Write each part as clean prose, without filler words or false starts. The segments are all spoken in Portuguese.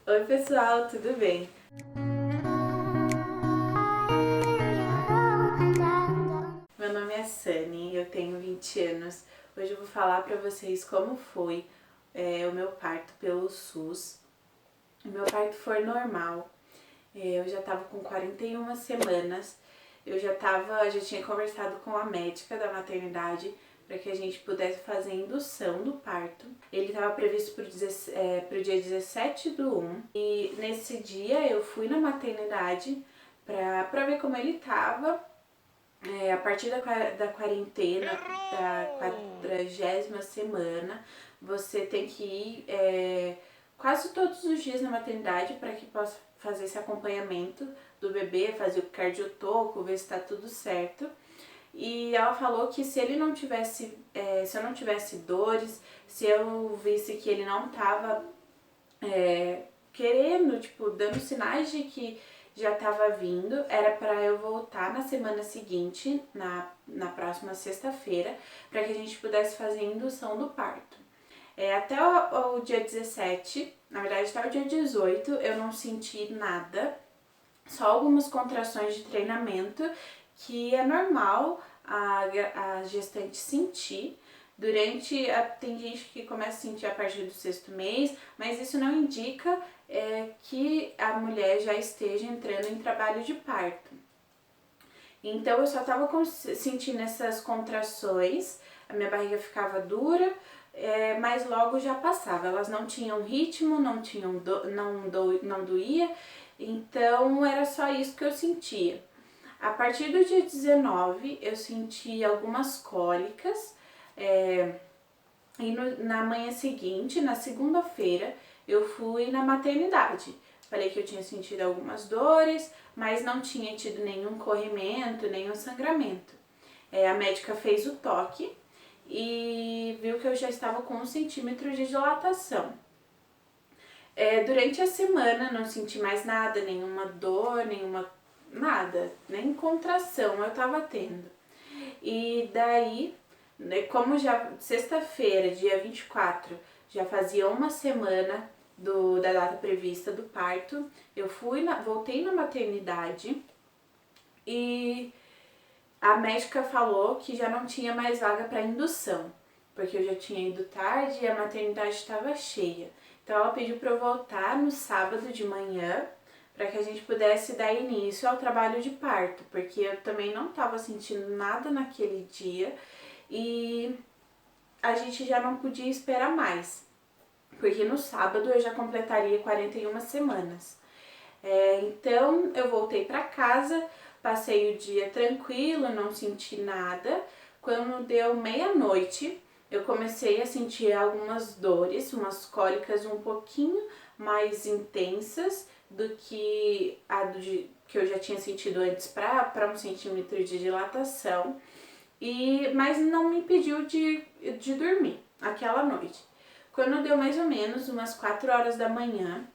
Oi pessoal, tudo bem? Meu nome é Sunny, eu tenho 20 anos. Hoje eu vou falar pra vocês como foi o meu parto pelo SUS. O meu parto foi normal. Eu já tava com 41 semanas. Já tinha conversado com a médica da maternidade para que a gente pudesse fazer a indução do parto. Ele estava previsto para o dia 17/1 e nesse dia eu fui na maternidade para ver como ele estava. A partir da quarentena, da 40ª semana, você tem que ir quase todos os dias na maternidade para que possa fazer esse acompanhamento do bebê, fazer o cardiotoco, ver se está tudo certo. E ela falou que se ele não tivesse, se eu não tivesse dores, se eu visse que ele não estava querendo, tipo, dando sinais de que já estava vindo, era para eu voltar na semana seguinte, na próxima sexta-feira, para que a gente pudesse fazer a indução do parto. Até o dia 17, na verdade até o dia 18, eu não senti nada, só algumas contrações de treinamento, que é normal a gestante sentir. Tem gente que começa a sentir a partir do 6º mês, mas isso não indica que a mulher já esteja entrando em trabalho de parto. Então eu só estava sentindo essas contrações, a minha barriga ficava dura, mas logo já passava. Elas não tinham ritmo, não doía, então era só isso que eu sentia. A partir do dia 19 eu senti algumas cólicas, e na manhã seguinte, na segunda-feira, eu fui na maternidade. Falei que eu tinha sentido algumas dores, mas não tinha tido nenhum corrimento, nenhum sangramento. A médica fez o toque e viu que eu já estava com 1 centímetro de dilatação. Durante a semana não senti mais nada, nenhuma dor, nada, nem contração eu estava tendo. E daí, como já sexta-feira, dia 24, já fazia uma semana da data prevista do parto, eu voltei na maternidade e a médica falou que já não tinha mais vaga para indução, porque eu já tinha ido tarde e a maternidade estava cheia. Então ela pediu para eu voltar no sábado de manhã para que a gente pudesse dar início ao trabalho de parto, porque eu também não estava sentindo nada naquele dia e a gente já não podia esperar mais, porque no sábado eu já completaria 41 semanas. Então eu voltei para casa, passei o dia tranquilo, não senti nada. Quando deu meia-noite, eu comecei a sentir algumas dores, umas cólicas um pouquinho mais intensas do que que eu já tinha sentido antes para 1 centímetro de dilatação, mas não me impediu de dormir aquela noite. Quando deu mais ou menos umas 4 horas da manhã,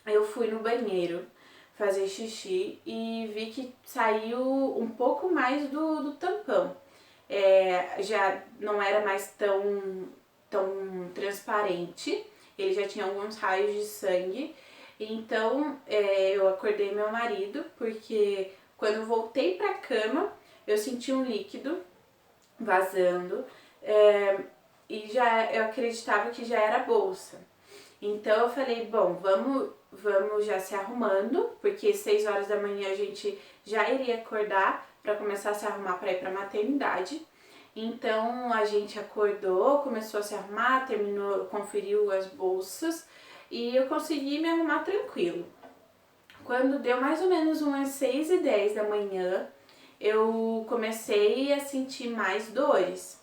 eu fui no banheiro fazer xixi e vi que saiu um pouco mais do tampão. Já não era mais tão transparente, ele já tinha alguns raios de sangue. Então eu acordei meu marido, porque quando eu voltei pra cama eu senti um líquido vazando, e eu acreditava que já era bolsa. Então eu falei, bom, vamos já se arrumando, porque 6 horas da manhã a gente já iria acordar para começar a se arrumar para ir para a maternidade. Então a gente acordou, começou a se arrumar, terminou, conferiu as bolsas e eu consegui me arrumar tranquilo. Quando deu mais ou menos umas 6h10 da manhã, eu comecei a sentir mais dores,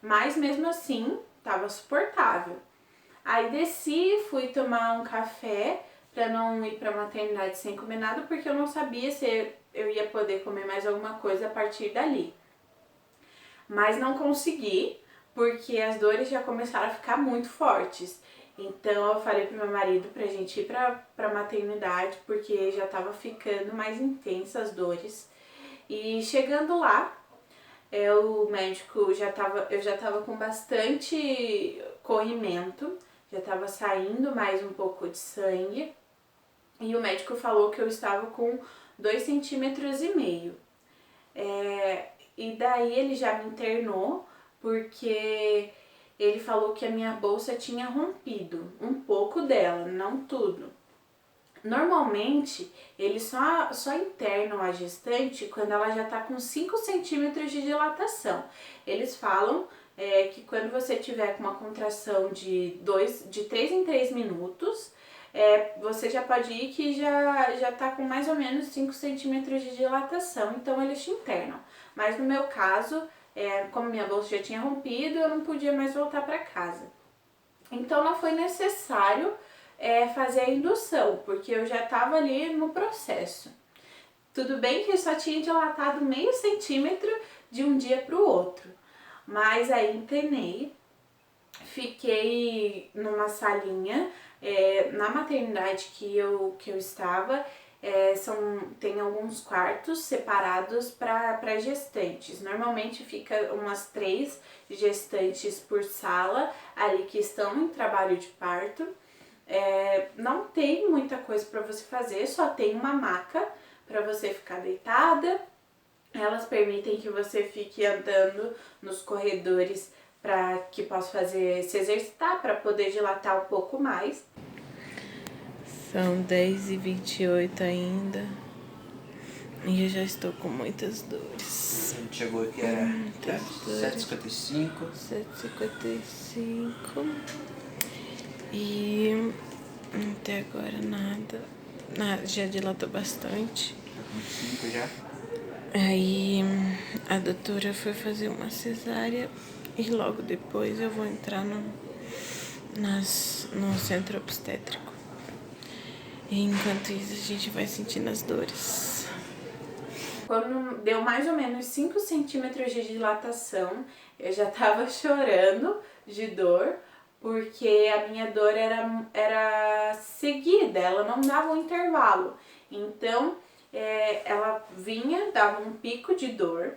mas mesmo assim estava suportável. Aí desci, fui tomar um café para não ir para a maternidade sem comer nada, porque eu não sabia se eu ia poder comer mais alguma coisa a partir dali. Mas não consegui, porque as dores já começaram a ficar muito fortes. Então eu falei pro meu marido pra gente ir pra maternidade, porque já tava ficando mais intensas as dores. E chegando lá, o médico eu já tava com bastante corrimento, já estava saindo mais um pouco de sangue. E o médico falou que eu estava com 2,5 cm. E daí ele já me internou, porque ele falou que a minha bolsa tinha rompido, um pouco dela, não tudo. Normalmente, eles só internam a gestante quando ela já está com 5 centímetros de dilatação. Eles falam que quando você tiver com uma contração de 3 em 3 minutos, você já pode ir que já tá com mais ou menos 5 centímetros de dilatação, então eles te internam. Mas no meu caso, como minha bolsa já tinha rompido, eu não podia mais voltar para casa. Então não foi necessário fazer a indução, porque eu já estava ali no processo. Tudo bem que eu só tinha dilatado meio centímetro de um dia para o outro, mas aí internei, fiquei numa salinha na maternidade que eu estava. Tem alguns quartos separados para gestantes. Normalmente fica umas 3 gestantes por sala ali que estão em trabalho de parto. Não tem muita coisa para você fazer, só tem uma maca para você ficar deitada. Elas permitem que você fique andando nos corredores para que possa se exercitar, para poder dilatar um pouco mais. São 10h28 ainda e eu já estou com muitas dores. A gente chegou aqui, era 7h55. 7h55 e até agora nada. Já dilatou bastante. Tá com 5 já. Aí a doutora foi fazer uma cesárea e logo depois eu vou entrar no centro obstétrico. E enquanto isso a gente vai sentindo as dores. Quando deu mais ou menos 5 centímetros de dilatação, eu já tava chorando de dor, porque a minha dor era seguida, ela não dava um intervalo. Então, ela vinha, dava um pico de dor,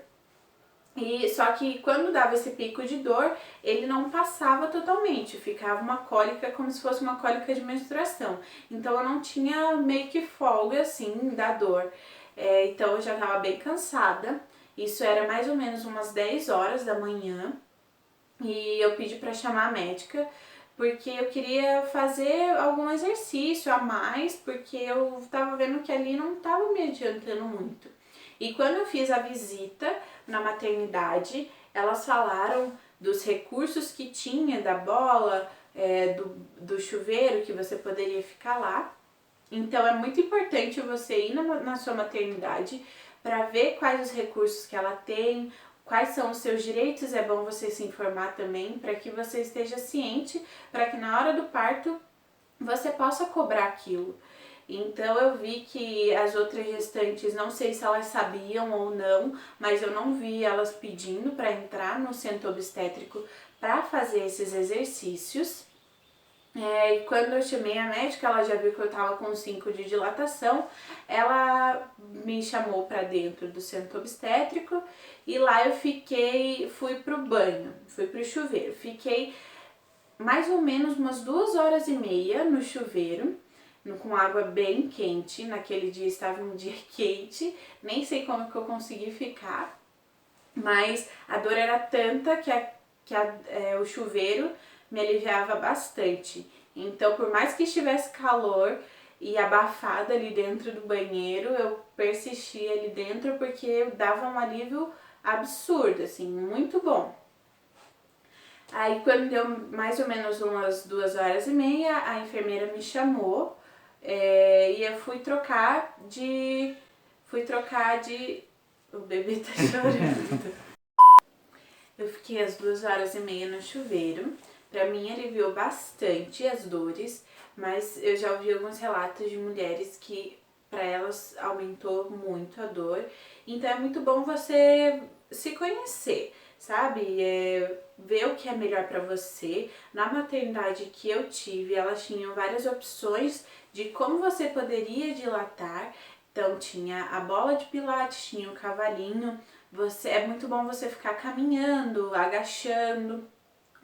só que quando dava esse pico de dor, ele não passava totalmente, ficava uma cólica como se fosse uma cólica de menstruação. Então eu não tinha meio que folga assim da dor. Então eu já estava bem cansada. Isso era mais ou menos umas 10 horas da manhã. E eu pedi para chamar a médica, porque eu queria fazer algum exercício a mais, porque eu estava vendo que ali não estava me adiantando muito. E quando eu fiz a visita na maternidade, elas falaram dos recursos que tinha, da bola, do chuveiro, que você poderia ficar lá. Então é muito importante você ir na sua maternidade para ver quais os recursos que ela tem, quais são os seus direitos. É bom você se informar também, para que você esteja ciente, para que na hora do parto você possa cobrar aquilo. Então eu vi que as outras gestantes, não sei se elas sabiam ou não, mas eu não vi elas pedindo para entrar no centro obstétrico para fazer esses exercícios. E quando eu chamei a médica, ela já viu que eu estava com 5 de dilatação, ela me chamou para dentro do centro obstétrico e lá eu fui pro banho, fui pro chuveiro. Fiquei mais ou menos umas 2h30 no chuveiro, com água bem quente. Naquele dia estava um dia quente, nem sei como que eu consegui ficar, mas a dor era tanta que o chuveiro me aliviava bastante. Então, por mais que estivesse calor e abafada ali dentro do banheiro, eu persistia ali dentro porque dava um alívio absurdo, assim, muito bom. Aí quando deu mais ou menos umas 2h30, a enfermeira me chamou e eu fui trocar de... O bebê tá chorando. Eu fiquei às 2h30 no chuveiro. Pra mim aliviou bastante as dores, mas eu já ouvi alguns relatos de mulheres que pra elas aumentou muito a dor. Então é muito bom você se conhecer, sabe? Ver o que é melhor pra você. Na maternidade que eu tive, elas tinham várias opções de como você poderia dilatar. Então tinha a bola de pilates, tinha o cavalinho. É muito bom você ficar caminhando, agachando,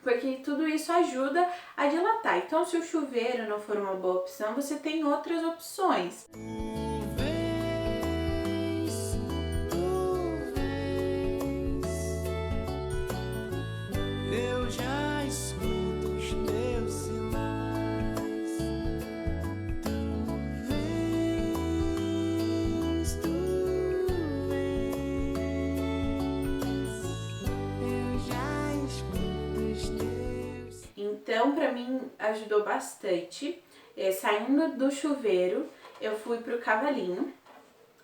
porque tudo isso ajuda a dilatar. Então, se o chuveiro não for uma boa opção, você tem outras opções. Eu já escuto os teus sinais. Tu vens, eu já escuto os teus. Então, pra mim, ajudou bastante. Saindo do chuveiro, eu fui pro cavalinho.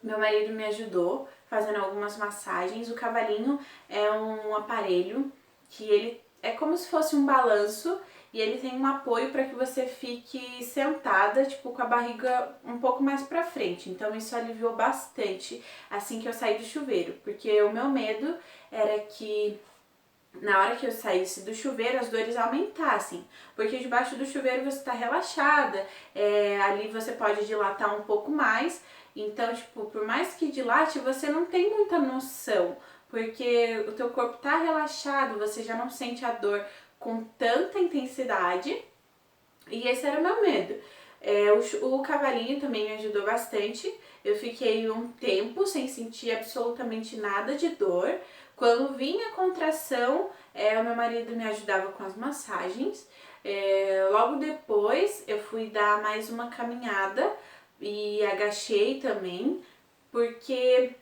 Meu marido me ajudou fazendo algumas massagens. O cavalinho é um aparelho que ele é como se fosse um balanço e ele tem um apoio para que você fique sentada, tipo, com a barriga um pouco mais para frente. Então isso aliviou bastante assim que eu saí do chuveiro, porque o meu medo era que na hora que eu saísse do chuveiro as dores aumentassem, porque debaixo do chuveiro você está relaxada, ali você pode dilatar um pouco mais, então tipo, por mais que dilate, você não tem muita noção, porque o teu corpo tá relaxado, você já não sente a dor com tanta intensidade, e esse era o meu medo. O cavalinho também me ajudou bastante, eu fiquei um tempo sem sentir absolutamente nada de dor. Quando vinha a contração, o meu marido me ajudava com as massagens. Logo depois eu fui dar mais uma caminhada e agachei também, porque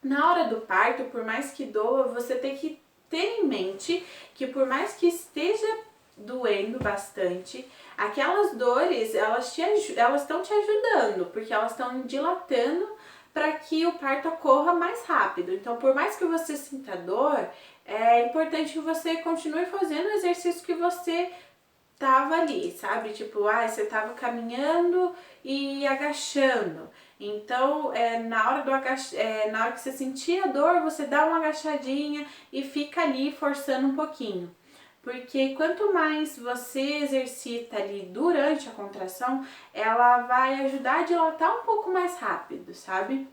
na hora do parto, por mais que doa, você tem que ter em mente que por mais que esteja doendo bastante, aquelas dores, elas estão te ajudando, porque elas estão dilatando para que o parto ocorra mais rápido. Então, por mais que você sinta dor, é importante que você continue fazendo o exercício que você tava ali, sabe? Tipo, você tava caminhando e agachando. Então, na hora que você sentir a dor, você dá uma agachadinha e fica ali forçando um pouquinho. Porque quanto mais você exercita ali durante a contração, ela vai ajudar a dilatar um pouco mais rápido, sabe?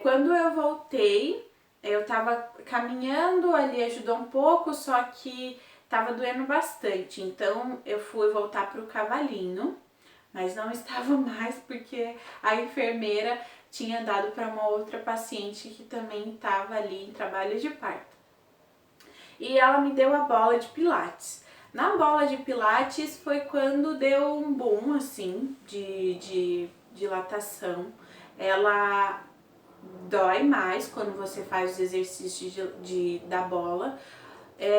Quando eu voltei, eu tava caminhando ali, ajudou um pouco, só que tava doendo bastante. Então eu fui voltar pro cavalinho, mas não estava mais porque a enfermeira tinha dado para uma outra paciente que também estava ali em trabalho de parto. E ela me deu a bola de pilates. Na bola de pilates foi quando deu um boom assim de dilatação. Ela dói mais quando você faz os exercícios da bola.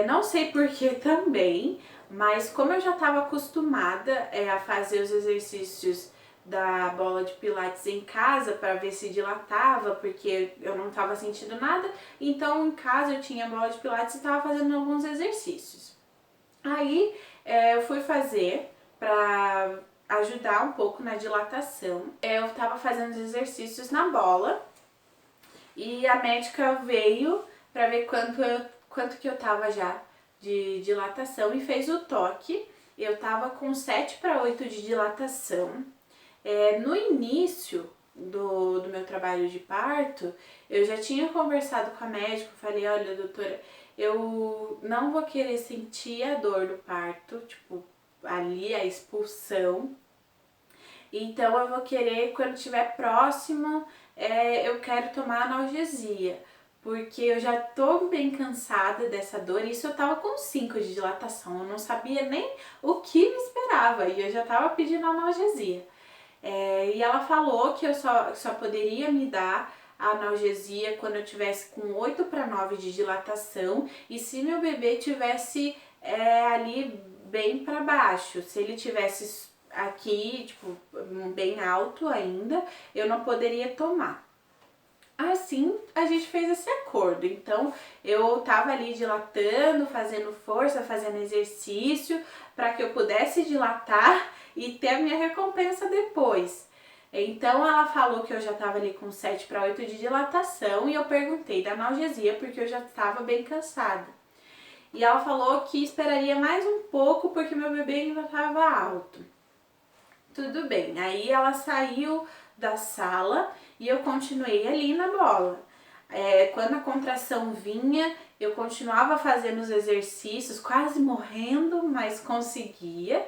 Não sei por que também, mas como eu já estava acostumada a fazer os exercícios da bola de pilates em casa para ver se dilatava, porque eu não estava sentindo nada, então em casa eu tinha a bola de pilates e estava fazendo alguns exercícios. Aí eu fui fazer para ajudar um pouco na dilatação. Eu estava fazendo os exercícios na bola e a médica veio para ver quanto que eu tava já de dilatação e fez o toque. Eu tava com 7 para 8 de dilatação. No início do meu trabalho de parto, eu já tinha conversado com a médica, falei, olha doutora, eu não vou querer sentir a dor do parto, tipo, ali a expulsão. Então eu vou querer, quando estiver próximo, eu quero tomar analgesia, porque eu já tô bem cansada dessa dor. Isso eu tava com 5 de dilatação, eu não sabia nem o que me esperava e eu já tava pedindo analgesia. E ela falou que eu só poderia me dar a analgesia quando eu tivesse com 8 para 9 de dilatação e se meu bebê tivesse ali bem para baixo, se ele tivesse aqui, tipo, bem alto ainda, eu não poderia tomar. Assim, a gente fez esse acordo. Então, eu tava ali dilatando, fazendo força, fazendo exercício, para que eu pudesse dilatar e ter a minha recompensa depois. Então, ela falou que eu já tava ali com 7 para 8 de dilatação e eu perguntei da analgesia, porque eu já estava bem cansada. E ela falou que esperaria mais um pouco, porque meu bebê ainda estava alto. Tudo bem, aí ela saiu da sala e eu continuei ali na bola. Quando a contração vinha, eu continuava fazendo os exercícios, quase morrendo, mas conseguia.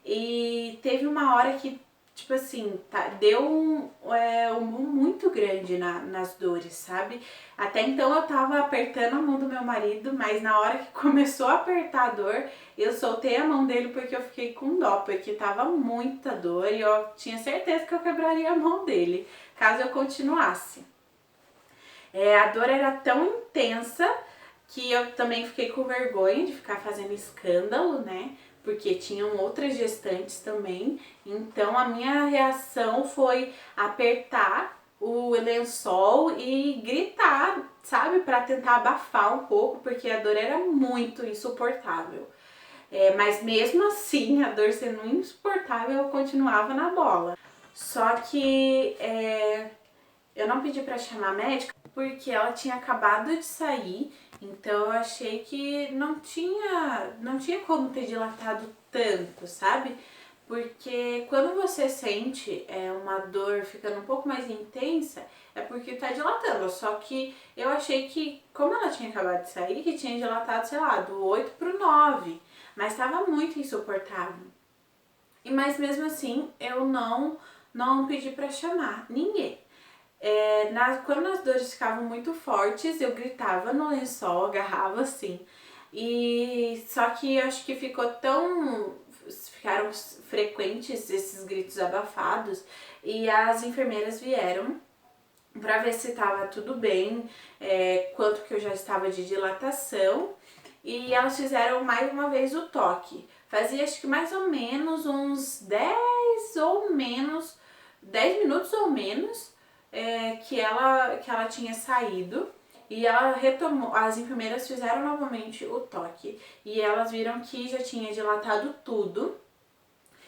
E teve uma hora que, tipo assim, deu um boom muito grande nas dores, sabe? Até então eu tava apertando a mão do meu marido, mas na hora que começou a apertar a dor, eu soltei a mão dele porque eu fiquei com dó, porque tava muita dor e eu tinha certeza que eu quebraria a mão dele, caso eu continuasse. A dor era tão intensa que eu também fiquei com vergonha de ficar fazendo escândalo, né? Porque tinham outras gestantes também. Então a minha reação foi apertar o lençol e gritar, sabe? Pra tentar abafar um pouco, porque a dor era muito insuportável. Mas mesmo assim, a dor sendo insuportável, eu continuava na bola. Só que eu não pedi pra chamar médica porque ela tinha acabado de sair, então eu achei que não tinha como ter dilatado tanto, sabe? Porque quando você sente uma dor ficando um pouco mais intensa, é porque tá dilatando. Só que eu achei que, como ela tinha acabado de sair, que tinha dilatado, sei lá, do 8 pro 9, mas tava muito insuportável. Mas mesmo assim, eu não pedi pra chamar ninguém. Quando as dores ficavam muito fortes, eu gritava no lençol, agarrava assim. E só que eu acho que ficaram frequentes esses gritos abafados e as enfermeiras vieram pra ver se tava tudo bem, quanto que eu já estava de dilatação, e elas fizeram mais uma vez o toque. Fazia acho que mais ou menos uns 10 minutos ou menos que ela tinha saído, e ela retomou, as enfermeiras fizeram novamente o toque e elas viram que já tinha dilatado tudo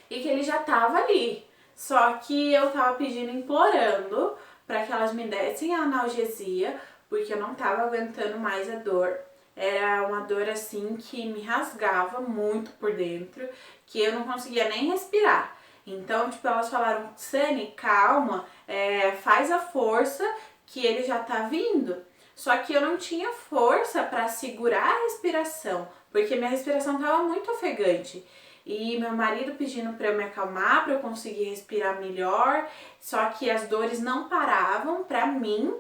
e que ele já tava ali. Só que eu tava pedindo, implorando para que elas me dessem a analgesia, porque eu não tava aguentando mais a dor. Era uma dor assim que me rasgava muito por dentro, que eu não conseguia nem respirar. Então, tipo, elas falaram, Sani, calma, faz a força que ele já tá vindo. Só que eu não tinha força para segurar a respiração, porque minha respiração tava muito ofegante. E meu marido pedindo para eu me acalmar, para eu conseguir respirar melhor, só que as dores não paravam. Para mim,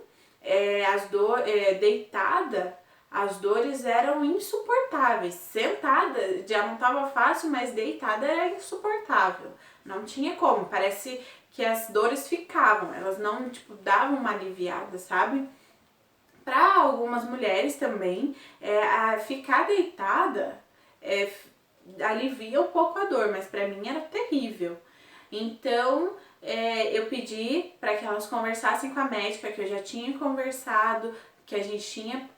deitada, as dores eram insuportáveis. Sentada já não tava fácil, mas deitada era insuportável. Não tinha como, parece que as dores ficavam, elas não, tipo, davam uma aliviada, sabe? Para algumas mulheres também, ficar deitada alivia um pouco a dor, mas para mim era terrível. Então, eu pedi para que elas conversassem com a médica, que eu já tinha conversado, que a gente tinha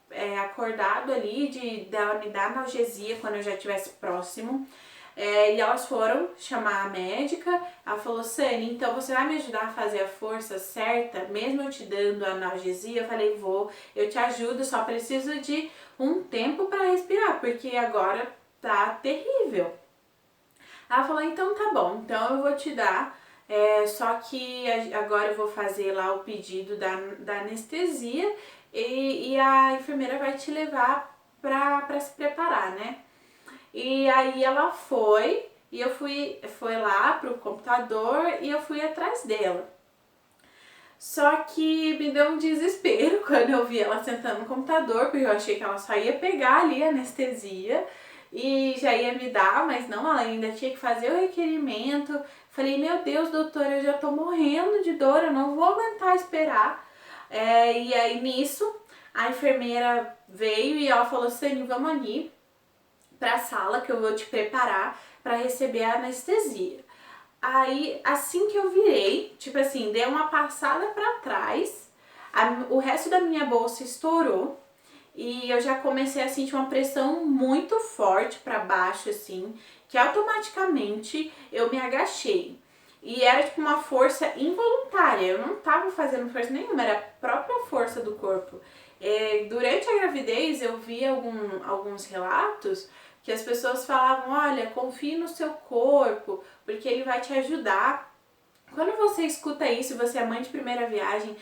acordado ali dela me dar analgesia quando eu já estivesse próximo. E elas foram chamar a médica. Ela falou, Sani, então você vai me ajudar a fazer a força certa, mesmo eu te dando a analgesia? Eu falei, vou, eu te ajudo, só preciso de um tempo para respirar, porque agora tá terrível. Ela falou, então tá bom, então eu vou te dar, só que agora eu vou fazer lá o pedido da anestesia e a enfermeira vai te levar pra se preparar, né? E aí ela foi, e eu foi lá pro computador e eu fui atrás dela. Só que me deu um desespero quando eu vi ela sentando no computador, porque eu achei que ela só ia pegar ali a anestesia e já ia me dar, mas não, ela ainda tinha que fazer o requerimento. Falei, meu Deus, doutora, eu já tô morrendo de dor, eu não vou aguentar esperar. E aí nisso, a enfermeira veio e ela falou, Sani, vamos ali pra sala que eu vou te preparar pra receber a anestesia. Aí, assim que eu virei, tipo assim, dei uma passada pra trás, o resto da minha bolsa estourou e eu já comecei a sentir uma pressão muito forte pra baixo, assim, que automaticamente eu me agachei. E era tipo uma força involuntária, eu não tava fazendo força nenhuma, era a própria força do corpo. Durante a gravidez eu vi alguns relatos que as pessoas falavam, olha, confie no seu corpo, porque ele vai te ajudar. Quando você escuta isso, você é mãe de primeira viagem,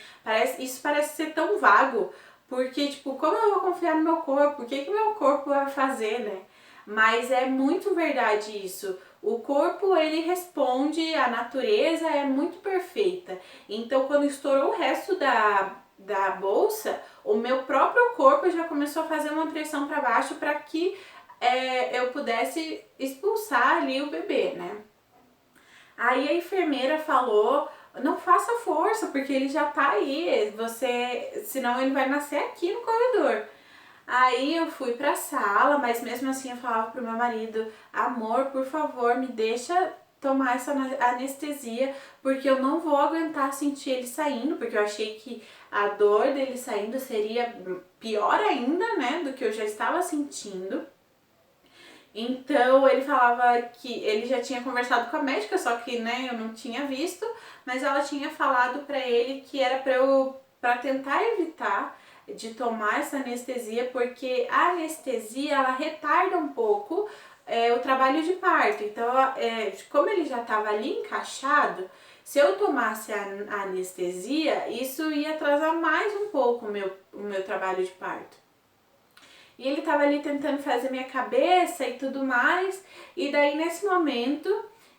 isso parece ser tão vago, porque, tipo, como eu vou confiar no meu corpo? O que o meu corpo vai fazer, né? Mas é muito verdade isso. O corpo, ele responde, a natureza é muito perfeita. Então, quando estourou o resto da bolsa, o meu próprio corpo já começou a fazer uma pressão para baixo para que eu pudesse expulsar ali o bebê, né? Aí a enfermeira falou, não faça força, porque ele já tá aí, senão ele vai nascer aqui no corredor. Aí eu fui pra sala, mas mesmo assim eu falava pro meu marido, amor, por favor, me deixa tomar essa anestesia, porque eu não vou aguentar sentir ele saindo, porque eu achei que a dor dele saindo seria pior ainda, né, do que eu já estava sentindo. Então ele falava que ele já tinha conversado com a médica, só que, né, eu não tinha visto, mas ela tinha falado pra ele que era pra tentar evitar de tomar essa anestesia, porque a anestesia ela retarda um pouco o trabalho de parto. Então, como ele já estava ali encaixado, se eu tomasse a anestesia, isso ia atrasar mais um pouco o meu trabalho de parto. E ele tava ali tentando fazer minha cabeça e tudo mais. E daí, nesse momento,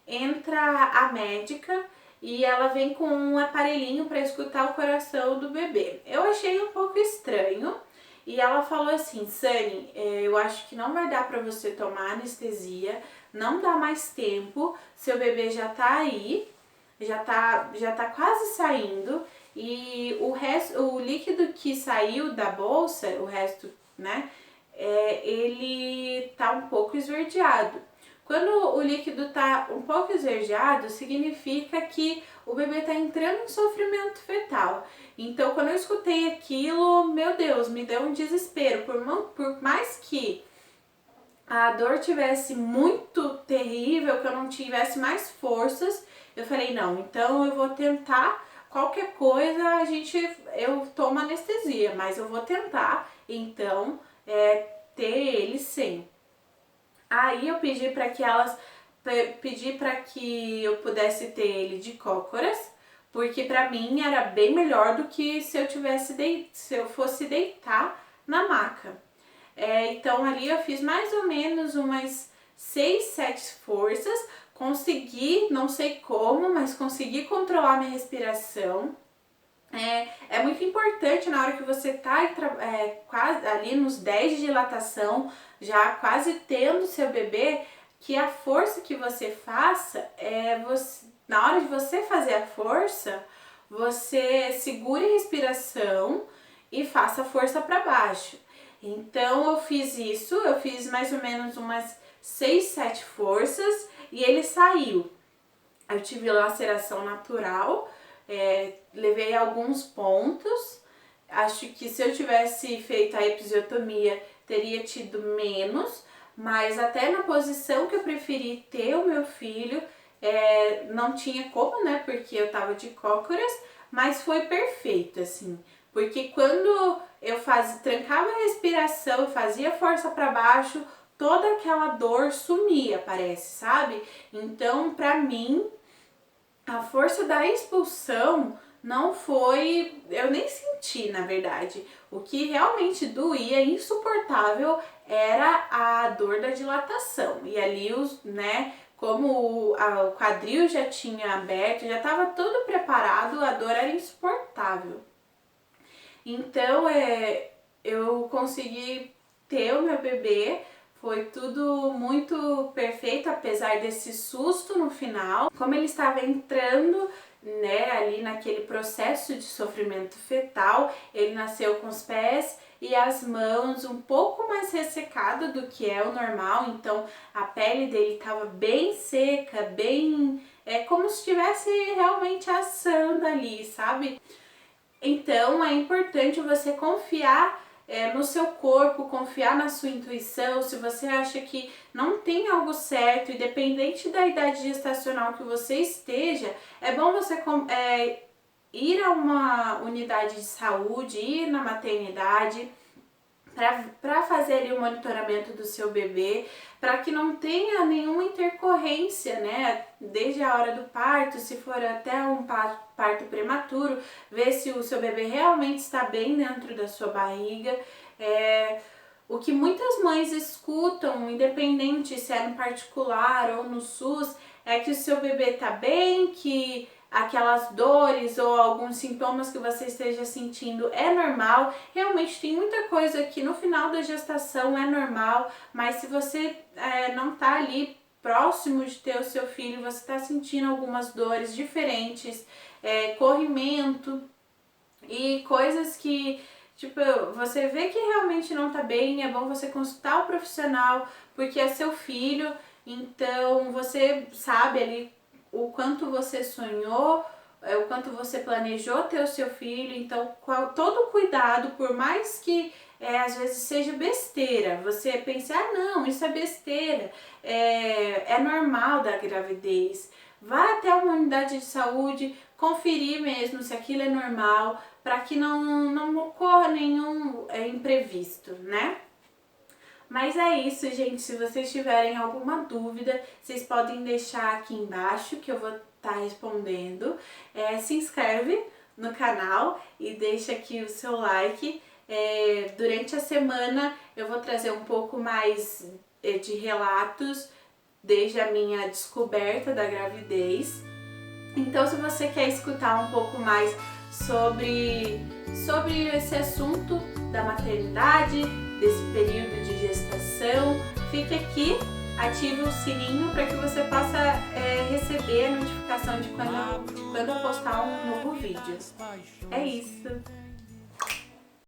entra a médica e ela vem com um aparelhinho para escutar o coração do bebê. Eu achei um pouco estranho. E ela falou assim, Sani, eu acho que não vai dar para você tomar anestesia. Não dá mais tempo. Seu bebê já tá aí. Já tá quase saindo. E o líquido que saiu da bolsa, o resto, né? Ele tá um pouco esverdeado. Quando o líquido tá um pouco esverdeado, significa que o bebê tá entrando em sofrimento fetal. Então, quando eu escutei aquilo, meu Deus, me deu um desespero. Por mais que a dor tivesse muito terrível, que eu não tivesse mais forças, eu falei, não, então eu vou tentar qualquer coisa, eu tomo anestesia, mas eu vou tentar, então, ter ele sem. Aí eu pedi para que eu pudesse ter ele de cócoras, porque para mim era bem melhor do que se eu fosse deitar na maca. Então ali eu fiz mais ou menos umas 6, 7 forças, consegui, não sei como, mas consegui controlar minha respiração. É muito importante na hora que você tá quase ali nos 10 de dilatação, já quase tendo seu bebê, que a força que você faça, na hora de você fazer a força, você segure a respiração e faça força para baixo. Então eu fiz isso, eu fiz mais ou menos umas 6, 7 forças e ele saiu. Eu tive laceração natural, levei alguns pontos. Acho que se eu tivesse feito a episiotomia teria tido menos, mas até na posição que eu preferi ter o meu filho, não tinha como, né, porque eu tava de cócoras, mas foi perfeito, assim, porque quando eu trancava a respiração, fazia força para baixo, toda aquela dor sumia, parece, sabe? Então, pra mim, a força da expulsão não foi, eu nem senti, na verdade. O que realmente doía, insuportável, era a dor da dilatação. E ali, como o quadril já tinha aberto, já estava tudo preparado, a dor era insuportável. Então, eu consegui ter o meu bebê. Foi tudo muito perfeito, apesar desse susto no final. Como ele estava entrando, né, ali naquele processo de sofrimento fetal, ele nasceu com os pés e as mãos um pouco mais ressecado do que é o normal. Então a pele dele estava bem seca, como se estivesse realmente assando ali, sabe? Então é importante você confiar no seu corpo, confiar na sua intuição. Se você acha que não tem algo certo, independente da idade gestacional que você esteja, é bom você ir a uma unidade de saúde, ir na maternidade, para fazer ali o monitoramento do seu bebê, para que não tenha nenhuma intercorrência, né? Desde a hora do parto, se for até um parto prematuro, ver se o seu bebê realmente está bem dentro da sua barriga. O que muitas mães escutam, independente se é no particular ou no SUS, é que o seu bebê está bem, que aquelas dores ou alguns sintomas que você esteja sentindo é normal. Realmente tem muita coisa que no final da gestação é normal, mas se você não tá ali próximo de ter o seu filho, você está sentindo algumas dores diferentes, corrimento e coisas que, tipo, você vê que realmente não tá bem, é bom você consultar o profissional, porque é seu filho, então você sabe ali o quanto você sonhou, o quanto você planejou ter o seu filho, então todo cuidado, por mais que às vezes seja besteira, você pense, não, isso é besteira, é normal da gravidez, vá até uma unidade de saúde, conferir mesmo se aquilo é normal, para que não ocorra nenhum imprevisto, né? Mas é isso, gente. Se vocês tiverem alguma dúvida, vocês podem deixar aqui embaixo que eu vou estar respondendo. Se inscreve no canal e deixa aqui o seu like. Durante a semana eu vou trazer um pouco mais de relatos desde a minha descoberta da gravidez. Então, se você quer escutar um pouco mais sobre esse assunto da maternidade, desse período de gestação, fique aqui, ative o sininho para que você possa receber a notificação de quando eu postar um novo vídeo. É isso!